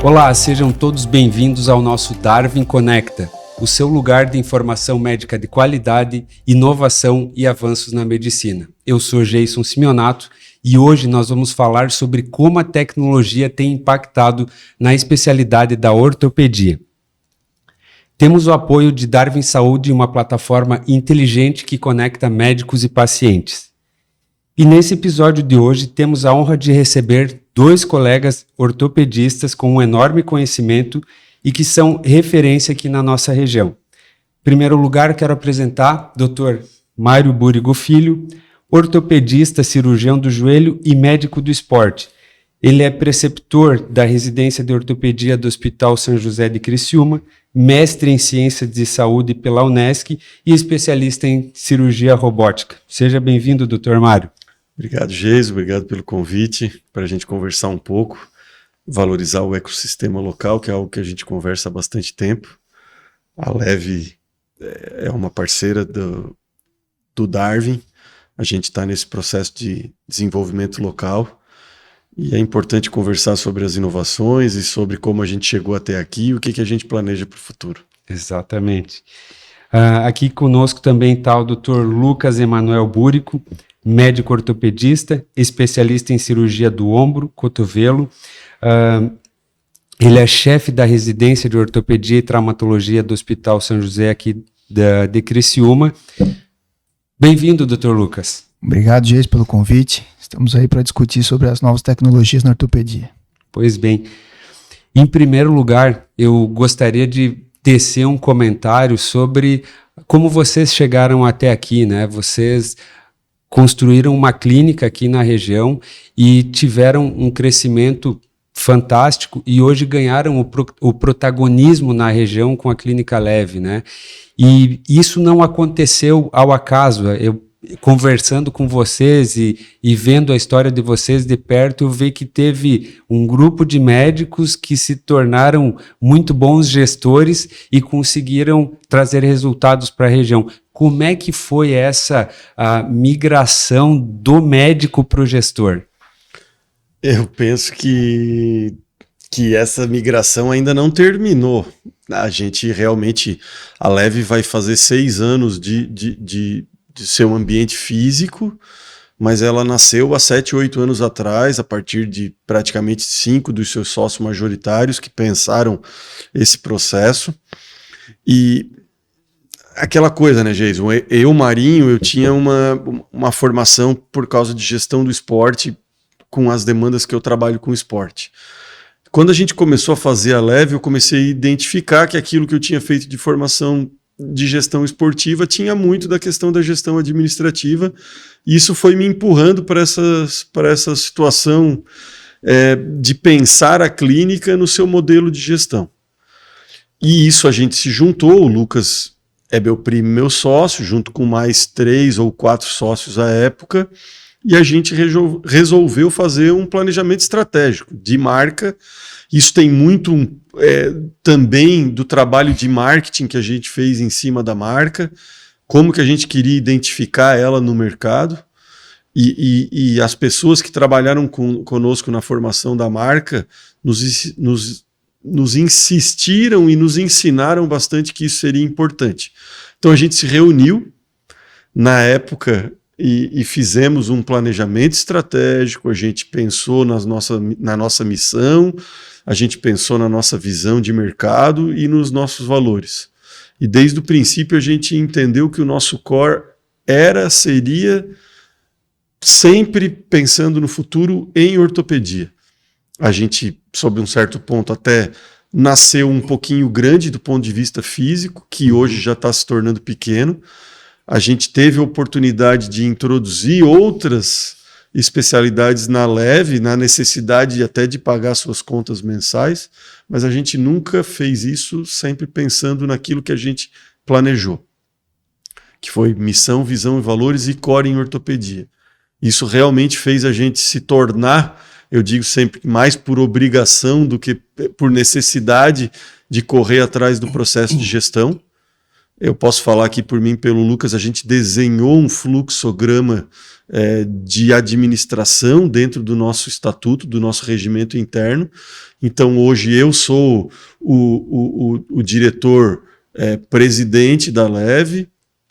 Olá, sejam todos bem-vindos ao nosso Darwin Conecta, o seu lugar de informação médica de qualidade, inovação e avanços na medicina. Eu sou Jason Simeonato e hoje nós vamos falar sobre como a tecnologia tem impactado na especialidade da ortopedia. Temos o apoio de Darwin Saúde, uma plataforma inteligente que conecta médicos e pacientes. E nesse episódio de hoje temos a honra de receber dois colegas ortopedistas com um enorme conhecimento e que são referência aqui na nossa região. Em primeiro lugar, quero apresentar o Dr. Mário Burigo Filho, ortopedista, cirurgião do joelho e médico do esporte. Ele é preceptor da residência de ortopedia do Hospital São José de Criciúma, mestre em ciências de saúde pela Unesc e especialista em cirurgia robótica. Seja bem-vindo, Dr. Mário. Obrigado, Geis, obrigado pelo convite para a gente conversar um pouco, valorizar o ecossistema local, que é algo que a gente conversa há bastante tempo. A Leve é uma parceira do Darwin, a gente está nesse processo de desenvolvimento local e é importante conversar sobre as inovações e sobre como a gente chegou até aqui e o que a gente planeja para o futuro. Exatamente. Aqui conosco também está o Dr. Lucas Emanuel Burico, médico ortopedista, especialista em cirurgia do ombro, cotovelo. Ele é chefe da residência de ortopedia e traumatologia do Hospital São José aqui de Criciúma. Bem-vindo, Dr. Lucas. Obrigado, Geis, pelo convite. Estamos aí para discutir sobre as novas tecnologias na ortopedia. Pois bem, em primeiro lugar, eu gostaria de tecer um comentário sobre como vocês chegaram até aqui, né? Vocês construíram uma clínica aqui na região e tiveram um crescimento fantástico e hoje ganharam o protagonismo na região com a Clínica Leve, né? E isso não aconteceu ao acaso. Eu, conversando com vocês e vendo a história de vocês de perto, eu vi que teve um grupo de médicos que se tornaram muito bons gestores e conseguiram trazer resultados para a região. Como é que foi essa migração do médico para o gestor? Eu penso que essa migração ainda não terminou. A gente realmente, a Leve vai fazer 6 anos de ser um ambiente físico, mas ela nasceu há 7, 8 anos atrás, a partir de praticamente 5 dos seus sócios majoritários que pensaram esse processo. E aquela coisa, né, Jason? Marinho, eu tinha uma formação por causa de gestão do esporte com as demandas que eu trabalho com esporte. Quando a gente começou a fazer a Leve, eu comecei a identificar que aquilo que eu tinha feito de formação de gestão esportiva tinha muito da questão da gestão administrativa, e isso foi me empurrando para essa situação de pensar a clínica no seu modelo de gestão. E isso a gente se juntou, o Lucas é meu sócio, junto com mais 3 ou 4 sócios à época, e a gente resolveu fazer um planejamento estratégico de marca. Isso tem muito também do trabalho de marketing que a gente fez em cima da marca, como que a gente queria identificar ela no mercado, e as pessoas que trabalharam conosco na formação da marca nos insistiram e nos ensinaram bastante que isso seria importante. Então a gente se reuniu na época e fizemos um planejamento estratégico, a gente pensou na nossa missão, a gente pensou na nossa visão de mercado e nos nossos valores. E desde o princípio a gente entendeu que o nosso core seria sempre pensando no futuro em ortopedia. A gente, sob um certo ponto, até nasceu um pouquinho grande do ponto de vista físico, que hoje já está se tornando pequeno. A gente teve a oportunidade de introduzir outras especialidades na Leve, na necessidade até de pagar suas contas mensais, mas a gente nunca fez isso sempre pensando naquilo que a gente planejou, que foi missão, visão e valores e core em ortopedia. Isso realmente fez a gente se tornar, eu digo sempre, mais por obrigação do que por necessidade de correr atrás do processo de gestão, Eu posso falar aqui por mim e pelo Lucas, a gente desenhou um fluxograma de administração dentro do nosso estatuto, do nosso regimento interno. Então, hoje eu sou o diretor presidente da Leve,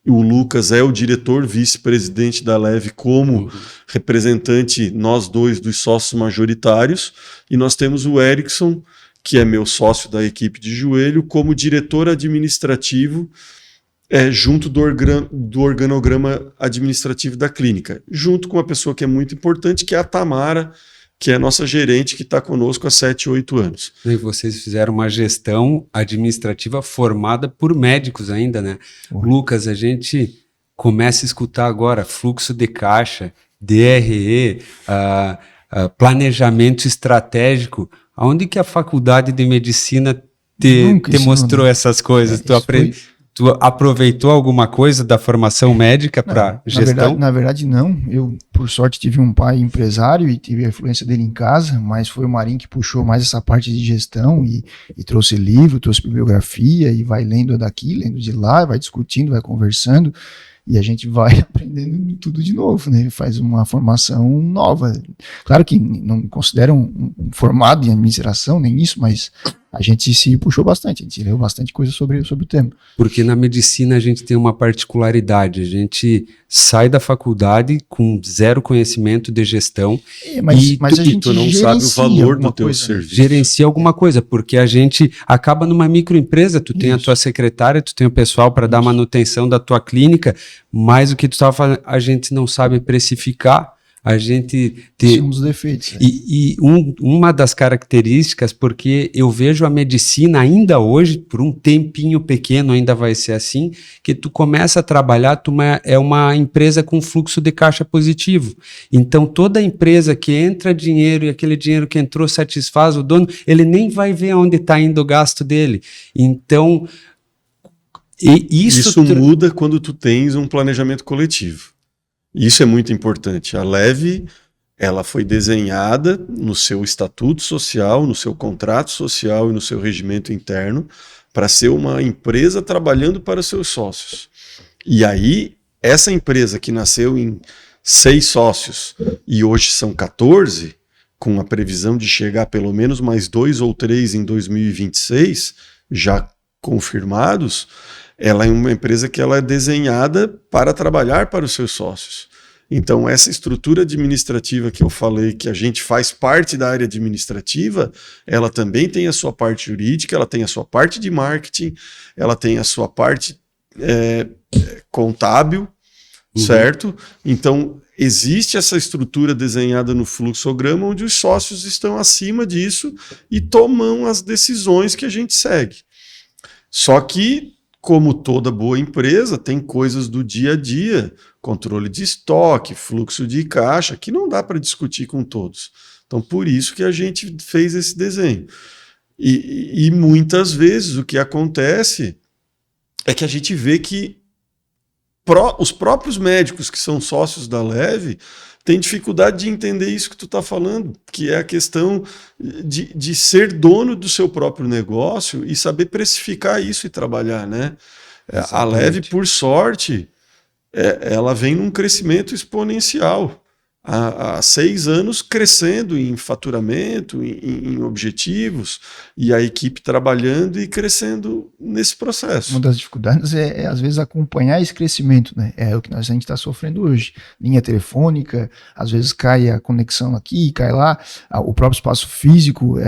o Lucas é o diretor vice-presidente da Leve como representante, nós dois, dos sócios majoritários, e nós temos o Erickson, que é meu sócio da equipe de joelho, como diretor administrativo junto do organograma administrativo da clínica, junto com uma pessoa que é muito importante, que é a Tamara, que é a nossa gerente, que está conosco há 7, 8 anos. E vocês fizeram uma gestão administrativa formada por médicos ainda, né? Lucas, a gente começa a escutar agora fluxo de caixa, DRE, planejamento estratégico. Aonde que a faculdade de medicina te mostrou essas coisas? Tu aproveitou alguma coisa da formação médica para gestão? Na verdade, não. Eu, por sorte, tive um pai empresário e tive a influência dele em casa, mas foi o Marinho que puxou mais essa parte de gestão e trouxe livro, trouxe bibliografia e vai lendo daqui, lendo de lá, vai discutindo, vai conversando e a gente vai aprendendo tudo de novo, né? Faz uma formação nova. Claro que não me considero um formado em administração, nem isso, mas a gente se puxou bastante, a gente leu bastante coisa sobre o tema. Porque na medicina a gente tem uma particularidade, a gente sai da faculdade com zero conhecimento de gestão mas a gente não sabe o valor do teu serviço. Gerencia alguma coisa, porque a gente acaba numa microempresa, tu tem a tua secretária, tu tem o pessoal para dar manutenção da tua clínica, mas o que tu estava falando, a gente não sabe precificar. A gente tem um dos defeitos. Uma das características, porque eu vejo a medicina ainda hoje, por um tempinho pequeno ainda vai ser assim, que tu começa a trabalhar, é uma empresa com fluxo de caixa positivo. Então toda empresa que entra dinheiro e aquele dinheiro que entrou satisfaz o dono, ele nem vai ver aonde está indo o gasto dele. Então isso muda quando tu tens um planejamento coletivo. Isso é muito importante. A Leve, ela foi desenhada no seu estatuto social, no seu contrato social e no seu regimento interno para ser uma empresa trabalhando para seus sócios. E aí, essa empresa que nasceu em 6 sócios e hoje são 14, com a previsão de chegar a pelo menos mais 2 ou 3 em 2026, já confirmados, ela é uma empresa que ela é desenhada para trabalhar para os seus sócios. Então, essa estrutura administrativa que eu falei, que a gente faz parte da área administrativa, ela também tem a sua parte jurídica, ela tem a sua parte de marketing, ela tem a sua parte contábil, certo? Então, existe essa estrutura desenhada no fluxograma onde os sócios estão acima disso e tomam as decisões que a gente segue. Só que, como toda boa empresa, tem coisas do dia a dia, controle de estoque, fluxo de caixa, que não dá para discutir com todos. Então, por isso que a gente fez esse desenho. E muitas vezes o que acontece é que a gente vê que os próprios médicos que são sócios da Leve têm dificuldade de entender isso que tu está falando, que é a questão de ser dono do seu próprio negócio e saber precificar isso e trabalhar, né? Exatamente. A Leve, por sorte, ela vem num crescimento exponencial. Há 6 anos crescendo em faturamento, em objetivos, e a equipe trabalhando e crescendo nesse processo. Uma das dificuldades é às vezes, acompanhar esse crescimento, né? É o que a gente está sofrendo hoje. Linha telefônica, às vezes cai a conexão aqui, cai lá, o próprio espaço físico.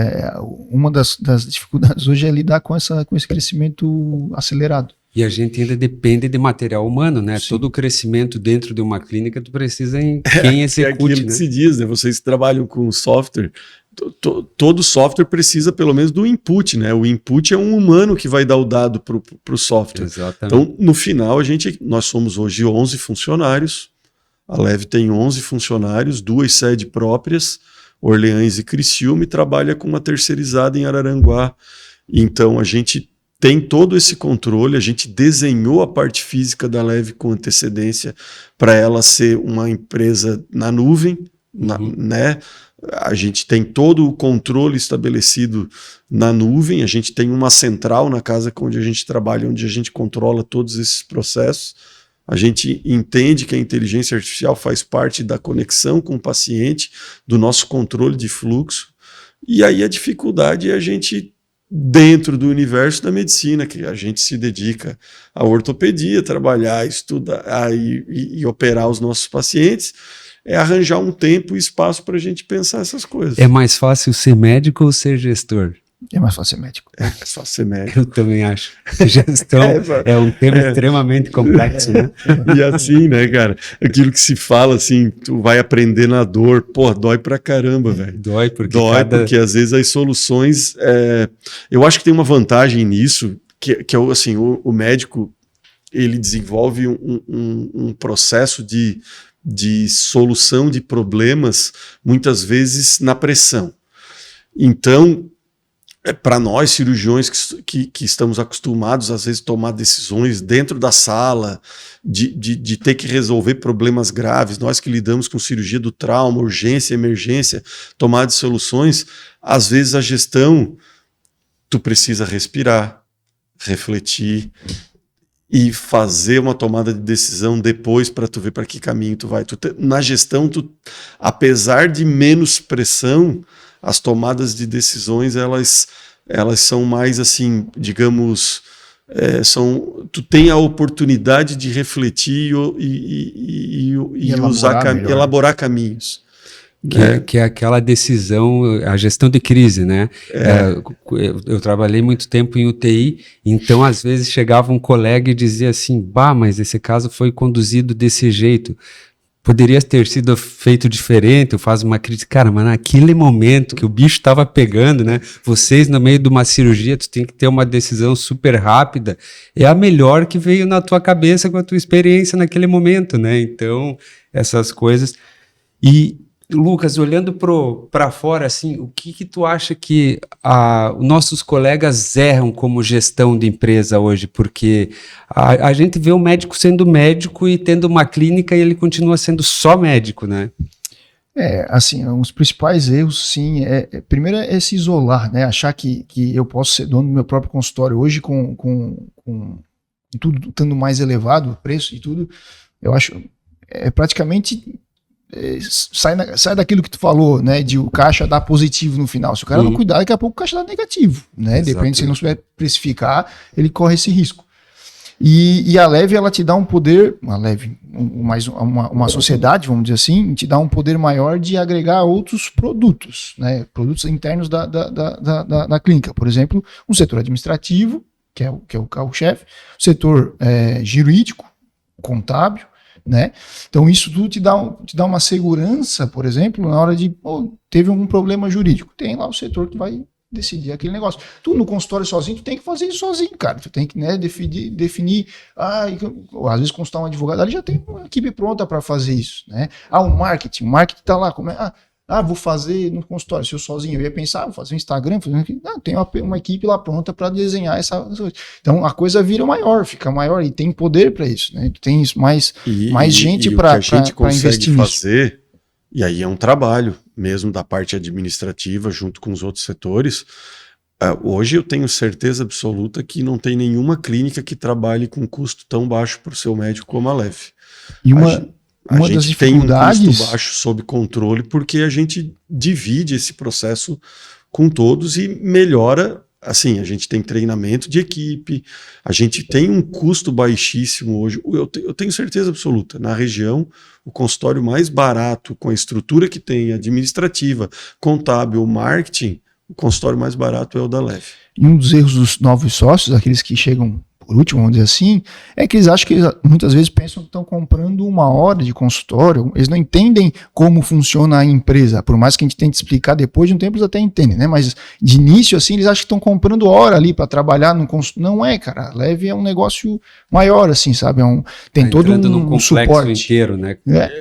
Uma das dificuldades hoje é lidar com esse crescimento acelerado. E a gente ainda depende de material humano, né? Sim. Todo o crescimento dentro de uma clínica, tu precisa em quem execute, é aquilo, né? Que se diz, né? Vocês que trabalham com software, todo software precisa pelo menos do input, né? O input é um humano que vai dar o dado para o software. Exatamente. Então, no final, nós somos hoje 11 funcionários, a Leve tem 11 funcionários, 2 sedes próprias, Orleans e Criciúma, e trabalha com uma terceirizada em Araranguá. Então, a gente tem todo esse controle, a gente desenhou a parte física da Leve com antecedência para ela ser uma empresa na nuvem, né? A gente tem todo o controle estabelecido na nuvem, a gente tem uma central na casa onde a gente trabalha, onde a gente controla todos esses processos. A gente entende que a inteligência artificial faz parte da conexão com o paciente, do nosso controle de fluxo, e aí a dificuldade é a gente, dentro do universo da medicina, que a gente se dedica à ortopedia, trabalhar, estudar e operar os nossos pacientes, é arranjar um tempo e espaço para a gente pensar essas coisas. É mais fácil ser médico ou ser gestor? É mais fácil ser médico. É só ser médico. Eu também acho. Gestão é um tema extremamente complexo, né? E assim, né, cara? Aquilo que se fala assim, tu vai aprender na dor, pô, dói pra caramba, velho. Dói porque porque às vezes as soluções... eu acho que tem uma vantagem nisso, que é assim, o médico, ele desenvolve um processo de solução de problemas, muitas vezes na pressão. Então, para nós, cirurgiões que estamos acostumados, às vezes, a tomar decisões dentro da sala, de ter que resolver problemas graves, nós que lidamos com cirurgia do trauma, urgência, emergência, tomar de soluções, às vezes a gestão, tu precisa respirar, refletir e fazer uma tomada de decisão depois para tu ver para que caminho tu vai. Na gestão, apesar de menos pressão, as tomadas de decisões, elas são mais assim, digamos, tu tem a oportunidade de refletir e elaborar caminhos. Que é aquela decisão, a gestão de crise, né? Eu trabalhei muito tempo em UTI, então às vezes chegava um colega e dizia assim, bah, mas esse caso foi conduzido desse jeito. Poderia ter sido feito diferente, eu faço uma crítica, cara, mas naquele momento que o bicho estava pegando, né? Vocês no meio de uma cirurgia, tu tem que ter uma decisão super rápida, é a melhor que veio na tua cabeça com a tua experiência naquele momento, né? Então, essas coisas. E, Lucas, olhando para fora, assim, o que tu acha que nossos colegas erram como gestão de empresa hoje? Porque a gente vê o médico sendo médico e tendo uma clínica e ele continua sendo só médico, né? Assim, os principais erros, sim, primeiro é se isolar, né? Achar que eu posso ser dono do meu próprio consultório. Hoje, com tudo estando mais elevado, o preço e tudo, eu acho praticamente... sai daquilo que tu falou, né, de o caixa dar positivo no final. Se o cara não cuidar, daqui a pouco o caixa dá negativo, né? Depende, se ele não souber precificar, ele corre esse risco. E a Leve, ela te dá um poder, uma sociedade, vamos dizer assim, te dá um poder maior de agregar outros produtos, né, produtos internos da clínica. Por exemplo, um setor administrativo, que é o carro-chefe, o setor jurídico, contábil, né? Então isso tudo te dá uma segurança, por exemplo, na hora de teve algum problema jurídico, tem lá o setor que vai decidir aquele negócio. Tu no consultório sozinho, tu tem que fazer isso sozinho, cara. Tu tem que, né, definir, às vezes consultar um advogado, ali já tem uma equipe pronta para fazer isso, né? O marketing tá lá, vou fazer no consultório, se eu sozinho, eu ia pensar, vou fazer um Instagram, tem uma equipe lá pronta para desenhar essa coisa. Então a coisa vira maior, fica maior e tem poder para isso, né? Tem mais gente para investir fazer, e aí é um trabalho mesmo da parte administrativa junto com os outros setores. Hoje eu tenho certeza absoluta que não tem nenhuma clínica que trabalhe com custo tão baixo para o seu médico como a Leve. E uma das dificuldades... tem um custo baixo sob controle porque a gente divide esse processo com todos e melhora, assim, a gente tem treinamento de equipe, a gente tem um custo baixíssimo hoje. Eu tenho certeza absoluta, na região, o consultório mais barato, com a estrutura que tem, administrativa, contábil, marketing, o consultório mais barato é o da Leve. E um dos erros dos novos sócios, aqueles que chegam por último, vamos dizer assim, é que eles acham que muitas vezes pensam que estão comprando uma hora de consultório, eles não entendem como funciona a empresa, por mais que a gente tente explicar depois de um tempo eles até entendem, né? Mas de início, assim, eles acham que estão comprando hora ali para trabalhar no consultório. Não é, cara, a Leve é um negócio maior, assim, sabe? Tem todo um suporte inteiro, né?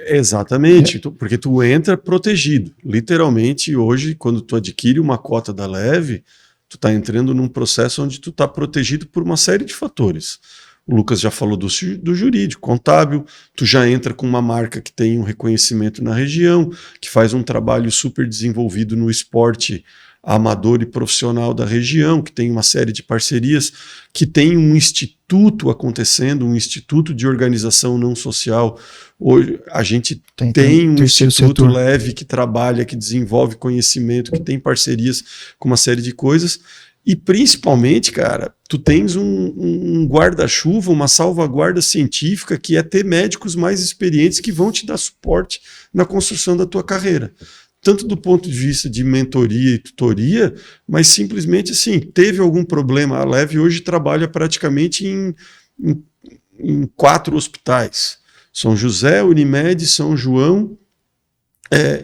Exatamente, porque tu entra protegido. Literalmente, hoje, quando tu adquire uma cota da Leve, tu está entrando num processo onde tu está protegido por uma série de fatores. O Lucas já falou do jurídico, contábil, tu já entra com uma marca que tem um reconhecimento na região, que faz um trabalho super desenvolvido no esporte amador e profissional da região, que tem uma série de parcerias, que tem um instituto acontecendo, um instituto de organização não social. Hoje a gente tem um instituto leve que trabalha, que desenvolve conhecimento, que tem parcerias com uma série de coisas. E principalmente, cara, tu tens um guarda-chuva, uma salvaguarda científica, que é ter médicos mais experientes que vão te dar suporte na construção da tua carreira. Tanto do ponto de vista de mentoria e tutoria, mas simplesmente assim, teve algum problema. A Leve hoje trabalha praticamente em 4 hospitais. São José, Unimed, São João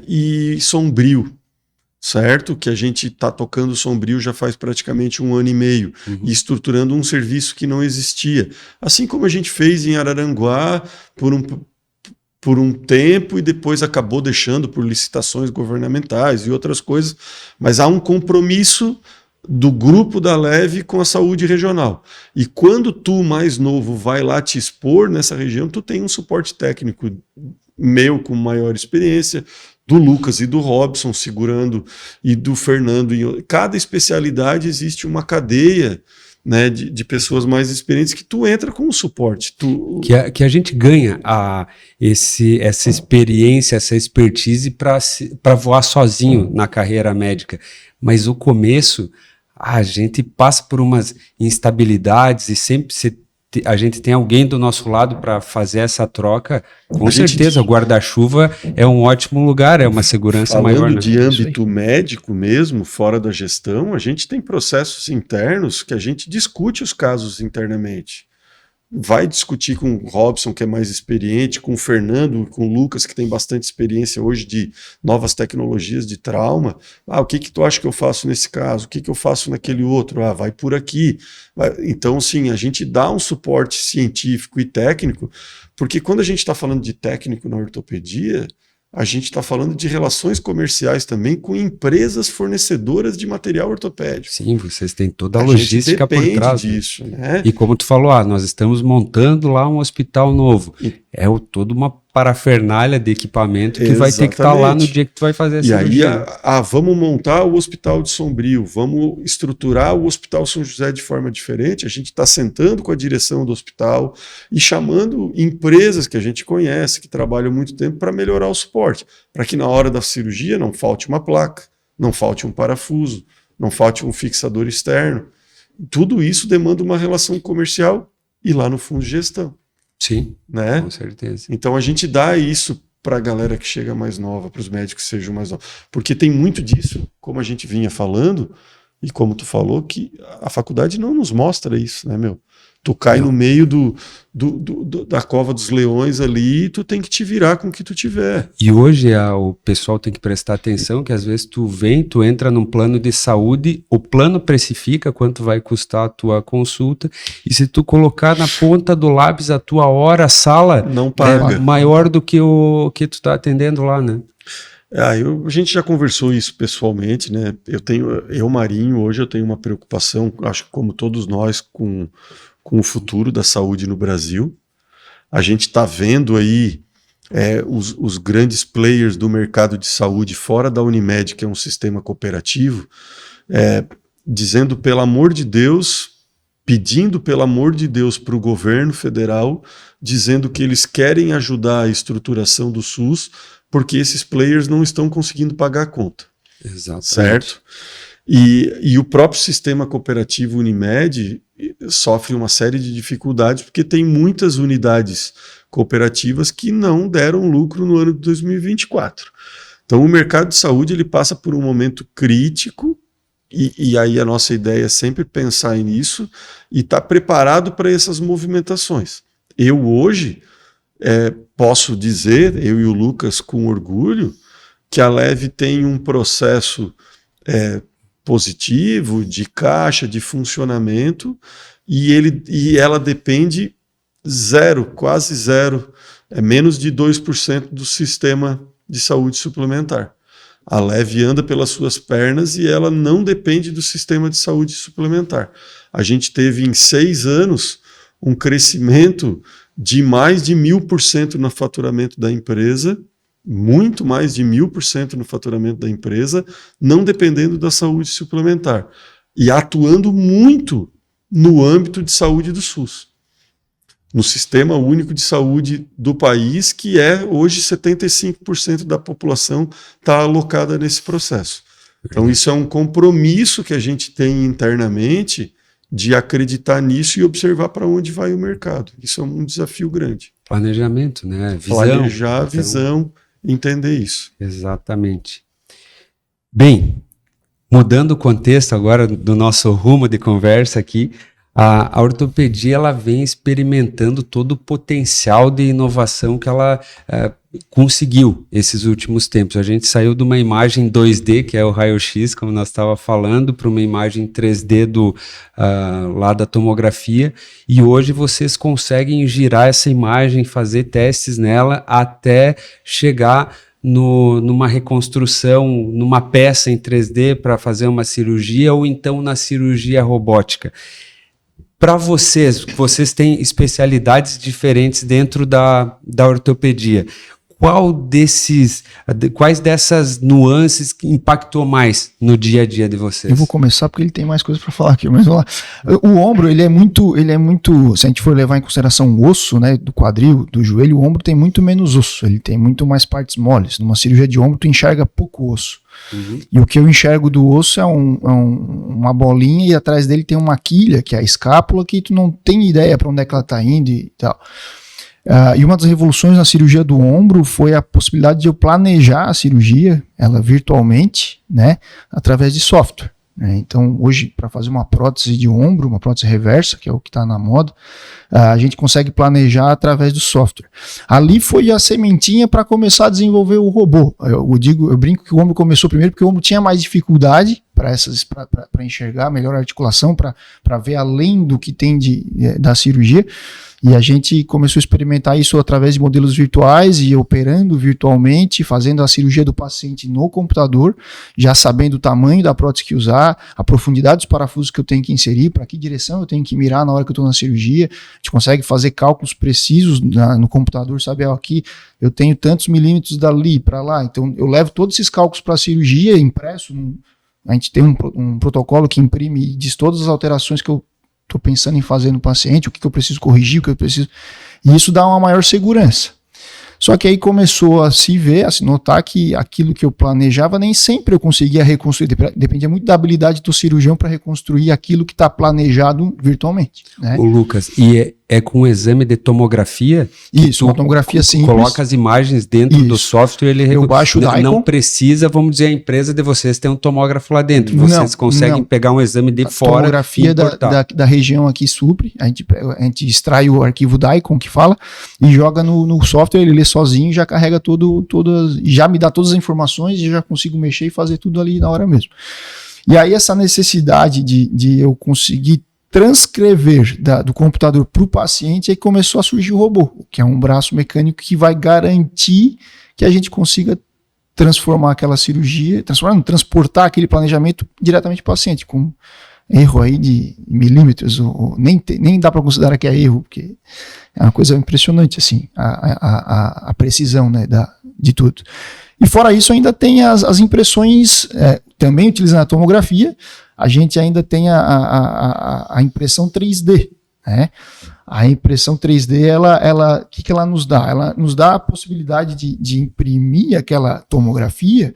e Sombrio. Certo? Que a gente está tocando Sombrio já faz praticamente 1 ano e meio, e estruturando um serviço que não existia. Assim como a gente fez em Araranguá por um tempo e depois acabou deixando por licitações governamentais e outras coisas, mas há um compromisso do grupo da Leve com a saúde regional. E quando tu, mais novo, vai lá te expor nessa região, tu tem um suporte técnico meu com maior experiência, do Lucas e do Robson segurando, e do Fernando. Cada especialidade existe uma cadeia, né, de pessoas mais experientes que tu entra com o suporte. Que a gente ganha essa experiência, essa expertise para voar sozinho na carreira médica. Mas o começo, a gente passa por umas instabilidades e sempre a gente tem alguém do nosso lado para fazer essa troca. Com certeza, o guarda-chuva é um ótimo lugar, é uma segurança maior. Falando de âmbito médico mesmo, fora da gestão, a gente tem processos internos que a gente discute os casos internamente. Vai discutir com o Robson, que é mais experiente, com o Fernando, com o Lucas, que tem bastante experiência hoje de novas tecnologias de trauma. O que tu acha que eu faço nesse caso? O que eu faço naquele outro? Vai por aqui. Então, sim, a gente dá um suporte científico e técnico, porque quando a gente está falando de técnico na ortopedia, a gente está falando de relações comerciais também com empresas fornecedoras de material ortopédico. Sim, vocês têm toda a logística por trás disso, né? E como tu falou, nós estamos montando lá um hospital novo. É toda uma parafernália de equipamento que vai ter que estar lá no dia que tu vai fazer a cirurgia. E aí, vamos montar o Hospital de Sombrio, vamos estruturar o Hospital São José de forma diferente. A gente está sentando com a direção do hospital e chamando empresas que a gente conhece, que trabalham há muito tempo, para melhorar o suporte, para que na hora da cirurgia não falte uma placa, não falte um parafuso, não falte um fixador externo. Tudo isso demanda uma relação comercial e lá no fundo gestão. Sim, né? Com certeza. Então a gente dá isso para a galera que chega mais nova, para os médicos que sejam mais novos. Porque tem muito disso, como a gente vinha falando, e como tu falou, que a faculdade não nos mostra isso, né, meu? Tu cai no meio da cova dos leões ali e tu tem que te virar com o que tu tiver. E hoje o pessoal tem que prestar atenção que às vezes tu entra num plano de saúde, o plano precifica quanto vai custar a tua consulta, e se tu colocar na ponta do lápis a tua hora, a sala não paga. É maior do que o que tu tá atendendo lá, né? A gente já conversou isso pessoalmente, né? Marinho, hoje eu tenho uma preocupação, acho que como todos nós, com o futuro da saúde no Brasil. A gente está vendo aí os grandes players do mercado de saúde fora da Unimed, que é um sistema cooperativo, dizendo pelo amor de Deus, pedindo pelo amor de Deus para o governo federal, dizendo que eles querem ajudar a estruturação do SUS, porque esses players não estão conseguindo pagar a conta. Exatamente. Certo? E o próprio sistema cooperativo Unimed sofre uma série de dificuldades porque tem muitas unidades cooperativas que não deram lucro no ano de 2024. Então o mercado de saúde ele passa por um momento crítico e aí a nossa ideia é sempre pensar nisso e estar preparado para essas movimentações. Eu hoje posso dizer, eu e o Lucas com orgulho, que a Leve tem um processo positivo, de caixa, de funcionamento, e ela depende quase zero, menos de 2% do sistema de saúde suplementar. A Leve anda pelas suas pernas e ela não depende do sistema de saúde suplementar. A gente teve em 6 anos um crescimento de mais de 1000% no faturamento da empresa, muito mais de 1000% no faturamento da empresa, não dependendo da saúde suplementar, e atuando muito no âmbito de saúde do SUS, no Sistema Único de Saúde do país, que hoje 75% da população está alocada nesse processo. Então isso é um compromisso que a gente tem internamente de acreditar nisso e observar para onde vai o mercado. Isso é um desafio grande. Planejamento, né? Visão. Planejar, visão, entender isso. Exatamente. Bem, mudando o contexto agora do nosso rumo de conversa aqui, a ortopedia ela vem experimentando todo o potencial de inovação que ela conseguiu esses últimos tempos. A gente saiu de uma imagem 2D, que é o raio-x, como nós estávamos falando, para uma imagem 3D lá da tomografia, e hoje vocês conseguem girar essa imagem, fazer testes nela até chegar numa reconstrução, numa peça em 3D para fazer uma cirurgia, ou então na cirurgia robótica. Para vocês têm especialidades diferentes dentro da ortopedia. Quais dessas nuances que impactou mais no dia a dia de vocês? Eu vou começar porque ele tem mais coisas para falar aqui, mas vamos lá. O ombro, ele é muito, se a gente for levar em consideração o osso, né, do quadril, do joelho, o ombro tem muito menos osso, ele tem muito mais partes moles. Numa cirurgia de ombro, tu enxerga pouco osso. Uhum. E o que eu enxergo do osso é uma bolinha, e atrás dele tem uma quilha, que é a escápula, que tu não tem ideia para onde é que ela está indo e tal. E uma das revoluções na cirurgia do ombro foi a possibilidade de eu planejar a cirurgia, ela virtualmente, né, através de software. Então, hoje, para fazer uma prótese de ombro, uma prótese reversa, que é o que está na moda, a gente consegue planejar através do software. Ali foi a sementinha para começar a desenvolver o robô. Eu brinco que o ombro começou primeiro porque o ombro tinha mais dificuldade para enxergar melhor a articulação, para ver além do que tem da cirurgia. E a gente começou a experimentar isso através de modelos virtuais e operando virtualmente, fazendo a cirurgia do paciente no computador, já sabendo o tamanho da prótese que usar, a profundidade dos parafusos que eu tenho que inserir, para que direção eu tenho que mirar na hora que eu estou na cirurgia. A gente consegue fazer cálculos precisos no computador, saber aqui eu tenho tantos milímetros dali para lá. Então eu levo todos esses cálculos para a cirurgia, impresso. A gente tem um protocolo que imprime e diz todas as alterações que eu estou pensando em fazer no paciente, o que eu preciso corrigir, o que eu preciso... E isso dá uma maior segurança. Só que aí começou a se notar que aquilo que eu planejava nem sempre eu conseguia reconstruir. Dependia muito da habilidade do cirurgião para reconstruir aquilo que está planejado virtualmente. Né? Ô Lucas, e é com o exame de tomografia? Isso, uma tomografia simples. Coloca as imagens dentro do software, ele baixo o Daikon. Não precisa, vamos dizer, a empresa de vocês ter um tomógrafo lá dentro. Vocês conseguem pegar um exame de fora. A tomografia da região aqui supre, a gente extrai o arquivo Daikon que fala e joga no software, ele lê sozinho, já carrega já me dá todas as informações e já consigo mexer e fazer tudo ali na hora mesmo. E aí essa necessidade de eu conseguir transcrever do computador para o paciente, aí começou a surgir o robô, que é um braço mecânico que vai garantir que a gente consiga transformar aquela cirurgia, transportar aquele planejamento diretamente para o paciente, com erro aí de milímetros, ou nem dá para considerar que é erro, porque é uma coisa impressionante, assim, a precisão, né, de tudo. E fora isso, ainda tem as impressões, também utilizando a tomografia, a gente ainda tem a impressão 3D, né? A impressão 3D, o que ela nos dá? Ela nos dá a possibilidade de imprimir aquela tomografia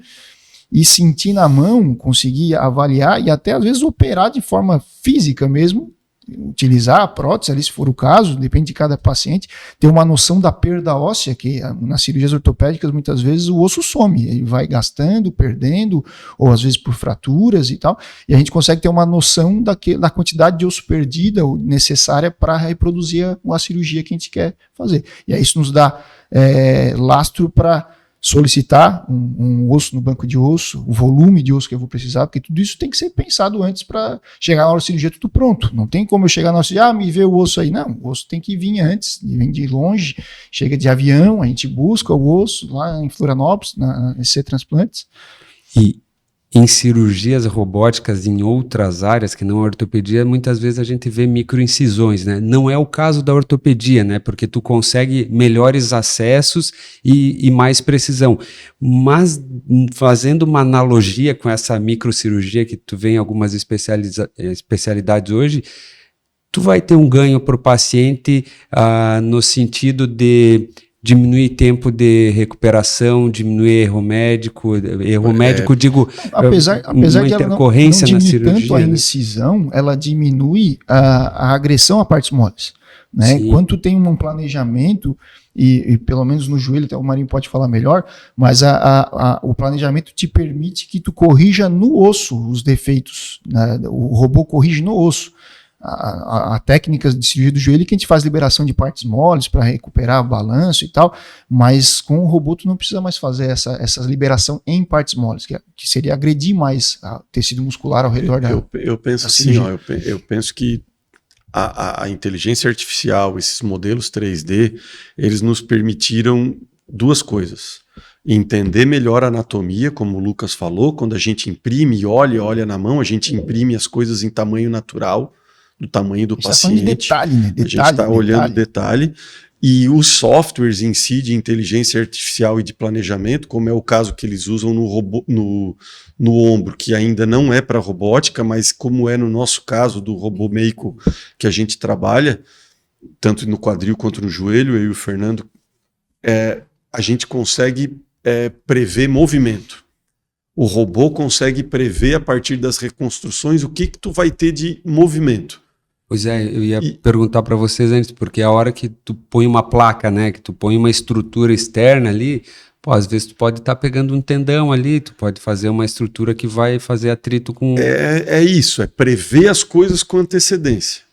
e sentir na mão, conseguir avaliar e até às vezes operar de forma física mesmo, utilizar a prótese ali se for o caso, depende de cada paciente, ter uma noção da perda óssea, que nas cirurgias ortopédicas muitas vezes o osso some, ele vai gastando, perdendo, ou às vezes por fraturas e tal, e a gente consegue ter uma noção da quantidade de osso perdida ou necessária para reproduzir a cirurgia que a gente quer fazer. E aí isso nos dá lastro para solicitar um osso no banco de osso, o volume de osso que eu vou precisar, porque tudo isso tem que ser pensado antes para chegar na hora da cirurgia tudo pronto. Não tem como eu chegar na hora cirurgia, me vê o osso aí. Não, o osso tem que vir antes, vem de longe, chega de avião, a gente busca o osso lá em Florianópolis, na SC Transplantes. E em cirurgias robóticas em outras áreas que não a ortopedia, muitas vezes a gente vê microincisões, né? Não é o caso da ortopedia, né? Porque tu consegue melhores acessos e mais precisão. Mas fazendo uma analogia com essa microcirurgia que tu vê em algumas especialidades hoje, tu vai ter um ganho para o paciente no sentido de diminuir tempo de recuperação, diminuir erro médico, digo, apesar de ela não diminuir tanto a incisão, ela diminui a agressão a partes moles, né? Quando tu tem um planejamento, e pelo menos no joelho, o Marinho pode falar melhor, mas o planejamento te permite que tu corrija no osso os defeitos, né? O robô corrige no osso. A técnica de cirurgia do joelho que a gente faz liberação de partes moles para recuperar o balanço e tal, mas com o robô tu não precisa mais fazer essa liberação em partes moles, que seria agredir mais o tecido muscular ao redor eu penso assim, ó, eu penso que a inteligência artificial, esses modelos 3D, eles nos permitiram duas coisas: entender melhor a anatomia, como o Lucas falou, quando a gente imprime e olha na mão, a gente imprime as coisas em tamanho natural, do tamanho do paciente. De detalhe, né? A gente está olhando detalhe. E os softwares em si de inteligência artificial e de planejamento, como é o caso que eles usam no robô, no ombro, que ainda não é para robótica, mas como é no nosso caso do robô Mako que a gente trabalha, tanto no quadril quanto no joelho, eu e o Fernando, a gente consegue prever movimento. O robô consegue prever a partir das reconstruções o que tu vai ter de movimento. Pois é, eu ia perguntar para vocês antes, porque a hora que tu põe uma placa, né, que tu põe uma estrutura externa ali, pô, às vezes tu pode estar pegando um tendão ali, tu pode fazer uma estrutura que vai fazer atrito com... É isso, é prever as coisas com antecedência.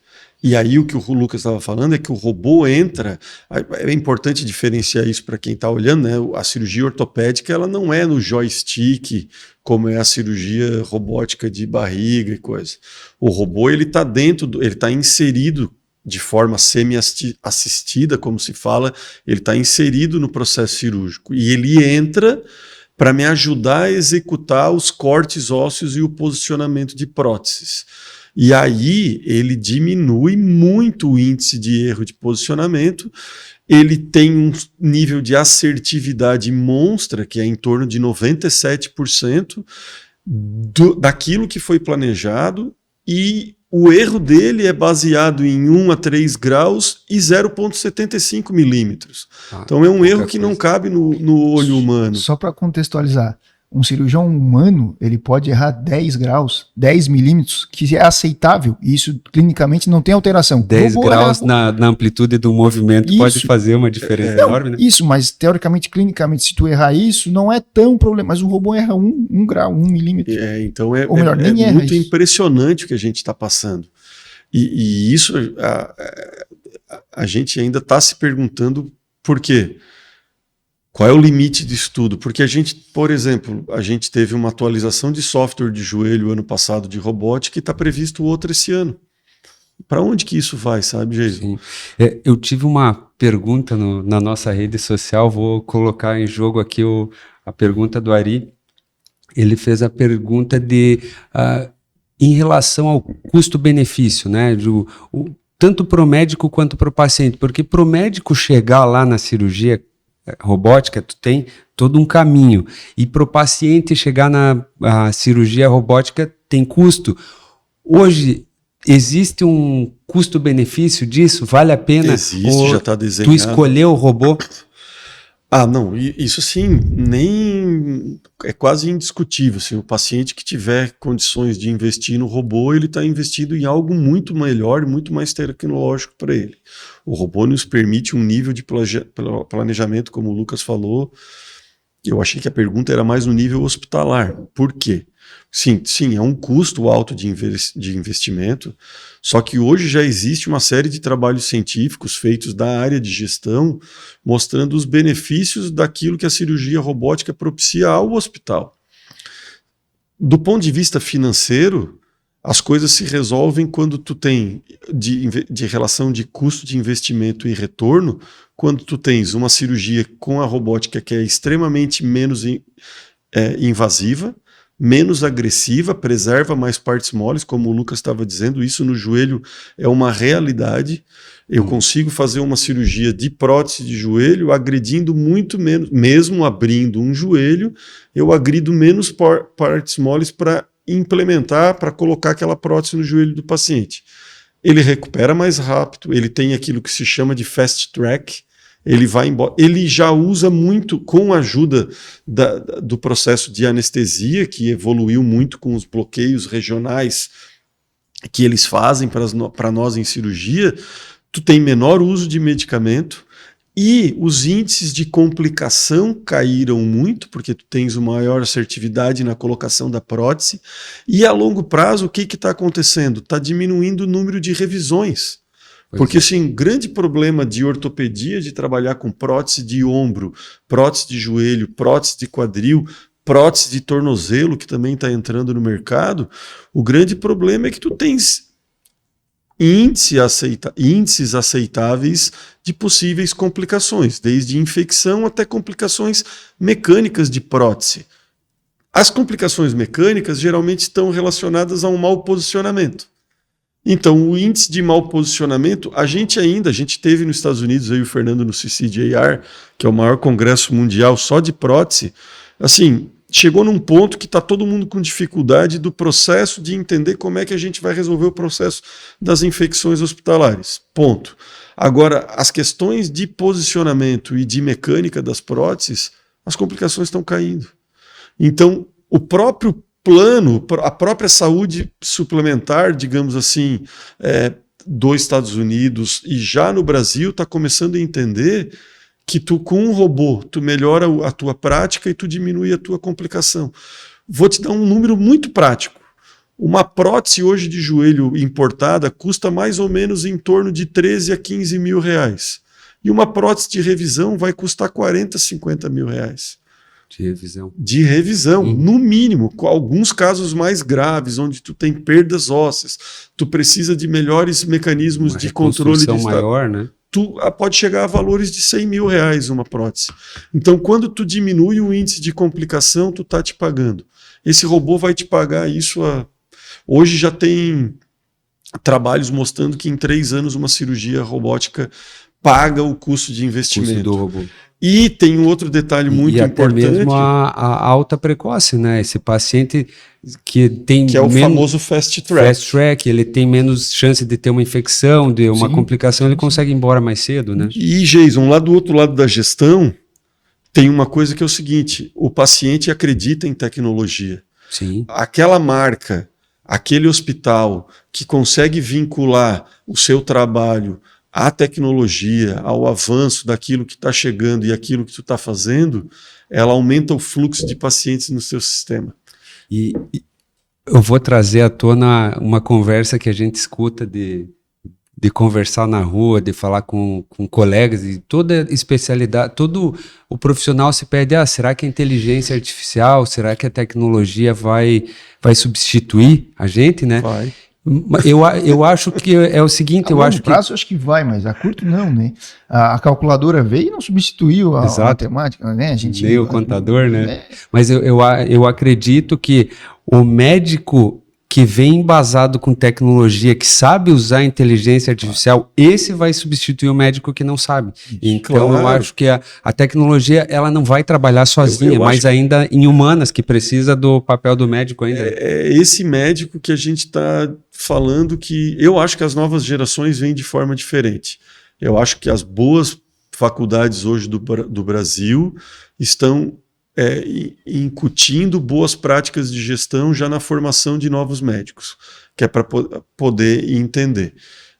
E aí o que o Lucas estava falando é que o robô entra, é importante diferenciar isso para quem está olhando, né? A cirurgia ortopédica ela não é no joystick, como é a cirurgia robótica de barriga e coisa. O robô ele está ele está inserido de forma semi-assistida, como se fala, ele está inserido no processo cirúrgico e ele entra para me ajudar a executar os cortes ósseos e o posicionamento de próteses. E aí ele diminui muito o índice de erro de posicionamento, ele tem um nível de assertividade monstra, que é em torno de 97% daquilo que foi planejado, e o erro dele é baseado em 1 a 3 graus e 0,75 milímetros. Então é um erro que não cabe no olho humano. Só para contextualizar, um cirurgião humano, ele pode errar 10 graus, 10 milímetros, que é aceitável, e isso clinicamente não tem alteração. 10 graus na amplitude do movimento pode fazer uma diferença enorme, né? Isso, mas teoricamente, clinicamente, se tu errar isso, não é tão problema, mas o robô erra 1 grau, 1 milímetro. Então ou melhor, nem erra muito isso. Impressionante o que a gente está passando. E isso, a gente ainda está se perguntando por quê. Qual é o limite disso tudo? Porque a gente, por exemplo, a gente teve uma atualização de software de joelho ano passado de robótica e está previsto outra esse ano. Para onde que isso vai, sabe, Jason? Eu tive uma pergunta na nossa rede social, vou colocar em jogo aqui a pergunta do Ari. Ele fez a pergunta em relação ao custo-benefício, né? Tanto para o médico quanto para o paciente, porque para o médico chegar lá na cirurgia robótica, tu tem todo um caminho, e para o paciente chegar na cirurgia robótica tem custo. Hoje existe um custo-benefício disso? Vale a pena? Existe, já está desenhado. Tu escolheu o robô? Não, isso sim, nem é quase indiscutível. Assim, o paciente que tiver condições de investir no robô, ele está investindo em algo muito melhor, muito mais tecnológico para ele. O robô nos permite um nível de planejamento, como o Lucas falou. Eu achei que a pergunta era mais no nível hospitalar. Por quê? Sim, é um custo alto de investimento, só que hoje já existe uma série de trabalhos científicos feitos da área de gestão mostrando os benefícios daquilo que a cirurgia robótica propicia ao hospital. Do ponto de vista financeiro, as coisas se resolvem quando tu tem de relação de custo de investimento e retorno, quando tu tens uma cirurgia com a robótica que é extremamente menos invasiva, menos agressiva, preserva mais partes moles, como o Lucas estava dizendo, isso no joelho é uma realidade. Eu consigo fazer uma cirurgia de prótese de joelho agredindo muito menos, mesmo abrindo um joelho, eu agrido menos partes moles para implementar, para colocar aquela prótese no joelho do paciente. Ele recupera mais rápido, ele tem aquilo que se chama de fast track, ele vai embora. Ele já usa muito, com a ajuda do processo de anestesia, que evoluiu muito com os bloqueios regionais que eles fazem para nós em cirurgia, tu tem menor uso de medicamento e os índices de complicação caíram muito, porque tu tens uma maior assertividade na colocação da prótese, e a longo prazo o que está acontecendo? Está diminuindo o número de revisões. Porque assim, grande problema de ortopedia, de trabalhar com prótese de ombro, prótese de joelho, prótese de quadril, prótese de tornozelo, que também está entrando no mercado, o grande problema é que tu tens índices aceitáveis de possíveis complicações, desde infecção até complicações mecânicas de prótese. As complicações mecânicas geralmente estão relacionadas a um mau posicionamento. Então, o índice de mau posicionamento, a gente teve nos Estados Unidos, aí o Fernando no CCJR, que é o maior congresso mundial só de prótese, assim, chegou num ponto que está todo mundo com dificuldade do processo de entender como é que a gente vai resolver o processo das infecções hospitalares. Ponto. Agora, as questões de posicionamento e de mecânica das próteses, as complicações estão caindo. Então, o próprio plano, a própria saúde suplementar, digamos assim, dos Estados Unidos e já no Brasil está começando a entender que tu com um robô, tu melhora a tua prática e tu diminui a tua complicação. Vou te dar um número muito prático. Uma prótese hoje de joelho importada custa mais ou menos em torno de 13 a 15 mil reais. E uma prótese de revisão vai custar 40, 50 mil reais. De revisão, no mínimo, com alguns casos mais graves, onde tu tem perdas ósseas, tu precisa de melhores mecanismos de controle de maior, né? Tu pode chegar a valores de 100 mil reais uma prótese. Então, quando tu diminui o índice de complicação, tu tá te pagando. Esse robô vai te pagar isso Hoje já tem trabalhos mostrando que em 3 anos uma cirurgia robótica paga o custo de investimento. Custo do robô. E tem um outro detalhe muito importante. Até mesmo a alta precoce, né? Esse paciente que tem que é o famoso fast track. Fast track, ele tem menos chance de ter uma infecção, de uma complicação, ele consegue ir embora mais cedo, né? E, Jason, lá do outro lado da gestão, tem uma coisa que é o seguinte: o paciente acredita em tecnologia. Sim. Aquela marca, aquele hospital que consegue vincular o seu trabalho à tecnologia, ao avanço daquilo que está chegando e aquilo que tu está fazendo, ela aumenta o fluxo de pacientes no seu sistema. E eu vou trazer à tona uma conversa que a gente escuta de conversar na rua, de falar com colegas, e toda especialidade, todo o profissional se pede, será que a inteligência artificial, será que a tecnologia vai substituir a gente, né? Vai. Eu acho que é o seguinte, eu acho que... eu acho que vai, mas a curto não, né? A calculadora veio e não substituiu a matemática, né? A gente, nem o contador, né? Mas eu acredito que o médico que vem embasado com tecnologia, que sabe usar a inteligência artificial, esse vai substituir o médico que não sabe. Então eu acho que a tecnologia ela não vai trabalhar sozinha, mas ainda em humanas, que precisa do papel do médico ainda. É esse médico que a gente está falando que eu acho que as novas gerações vêm de forma diferente. Eu acho que as boas faculdades hoje do Brasil estão incutindo boas práticas de gestão já na formação de novos médicos, que é para poder entender.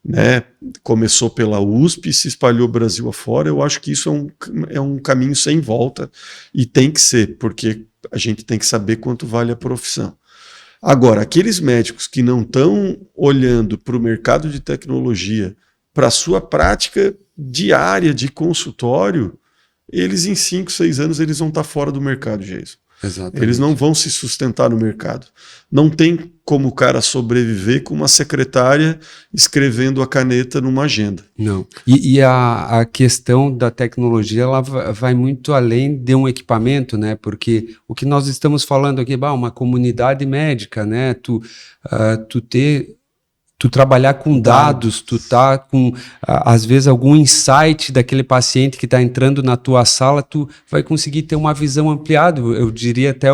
Né? Começou pela USP, se espalhou Brasil afora. Eu acho que isso é um caminho sem volta e tem que ser, porque a gente tem que saber quanto vale a profissão. Agora, aqueles médicos que não estão olhando para o mercado de tecnologia, para a sua prática diária de consultório, eles em 5, 6 anos eles vão estar fora do mercado, Jason. Exatamente. Eles não vão se sustentar no mercado. Não tem como o cara sobreviver com uma secretária escrevendo a caneta numa agenda. Não. E a questão da tecnologia, ela vai muito além de um equipamento, né? Porque o que nós estamos falando aqui, uma comunidade médica, né? Tu trabalhar com dados, tu tá com, às vezes, algum insight daquele paciente que está entrando na tua sala, tu vai conseguir ter uma visão ampliada, eu diria até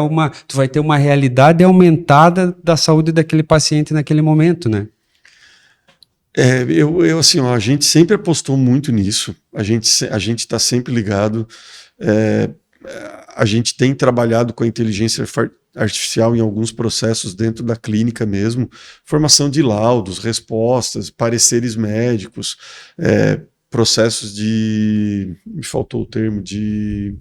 tu vai ter uma realidade aumentada da saúde daquele paciente naquele momento, né? Assim, a gente sempre apostou muito nisso, a gente está sempre ligado, a gente tem trabalhado com a inteligência artificial em alguns processos dentro da clínica mesmo, formação de laudos, respostas, pareceres médicos, processos me faltou o termo, de